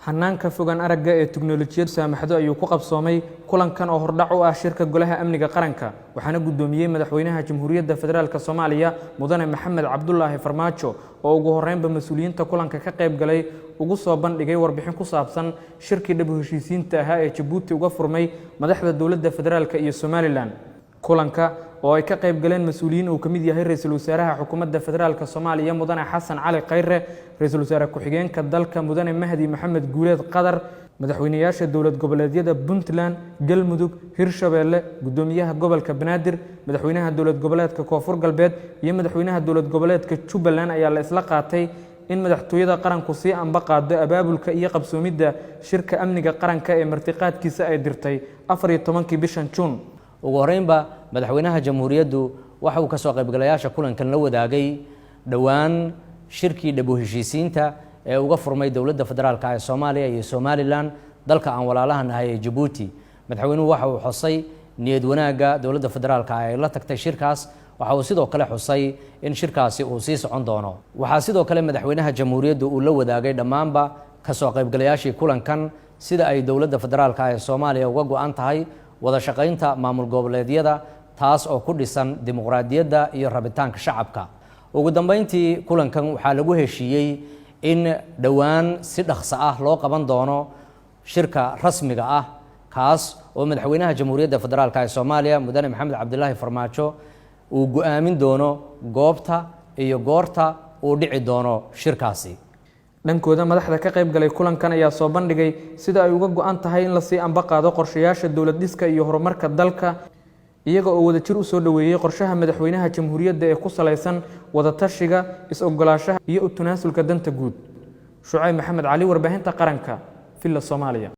Hanaanka fogaan aragga ee tiknoolajiyada saamaxdo ayuu ku qabsoomay kulankan oo hordhac u ah shirka golaha amniga qaranka waxaana gudoomiyay madaxweynaha Jamhuuriyadda Federaalka Soomaaliya Mudane Maxamed Cabdullaahi Farmaajo oo ugu horeynba mas'uuliyiinta kulanka ka qayb galay ugu soo bandhigay warbixin ku saabsan shirkii dib u heshiisiinta ah ee Djibouti uga furmay madaxda dawladda federaalka iyo Somaliland kulanka oo ay ka qayb galeen mas'uuliyiin uu kamid yahay ra'iisul wasaaraha xukuumadda federaalka Soomaaliya Mudane Xasan Cali Khayre ra'iisul wasaare ku-xigeenka dalka Mudane Mahdi Maxamed Guuleed Qadar madaxweynayaasha dawlad goboleedyada Puntland Galmudug Hirshabeelle gudoomiyaha gobolka Banaadir madaxweynaha dawlad goboleedka Koonfur Galbeed iyo madaxweynaha dawlad goboleedka Jubbaland ayaa la isla qaatay in madaxtooyada qaranku si anba qaado abaabulka iyo qabsoomidda shirka amniga qaranka ee martiqaadkiisa ay dirtay 14 bishan June ugu horeynba madaxweynaha jamhuuriyaddu waxa uu ka soo qaybgalayaasha kulankan la wadaagay dhawaan shirkii dib u heshiisiinta ee uga furmay dawladda federaalka ee Soomaaliya iyo Somaliland dalka aan walaalaha nahay ee Djibouti madaxweynuhu waxa uu xusay niyad wanaaga dawladda federaalka ee la tagtay shirkaas waxa uu sidoo kale xusay in shirkaasi uu sii socon doono waxa sidoo kale madaxweynaha jamhuuriyaddu uu la wadaagay dhamaanba ka soo qaybgalayaashii kulankan sida ay dawladda federaalka ee Soomaaliya uga go'an tahay wada shaqaynta maamul goboleedyada taas oo ku dhisan dimuqraadiyadda iyo rabitaanka shacabka ugu dambeyntii kulankan waxaa lagu heshiiyay in dhawaan si dhaqso ah loo qaban doono shirka rasmiga ah kaas oo madaxweynaha jamhuuriyadda federaalka ee Soomaaliya Mudane Maxamed Cabdullaahi Farmaajo uu go'aamin doono goobta iyo goorta uu dhici doono shirkaasi dhankooda madaxda ka qayb galay kulankan ayaa soo bandhigay sida ay uga go'an tahay in la sii anba qaado qorshayaasha dawlad dhiska iyo horumarka dalka iyaga oo wadajir u soo dhaweeyay qorshaha madaxweynaha jamhuuriyadda ee ku saleysan wada tashiga is-ogolaanshaha iyo u tanaasulka danta guud Shucayb Maxamed Cali warbaahinta qaranka Villa Soomaaliya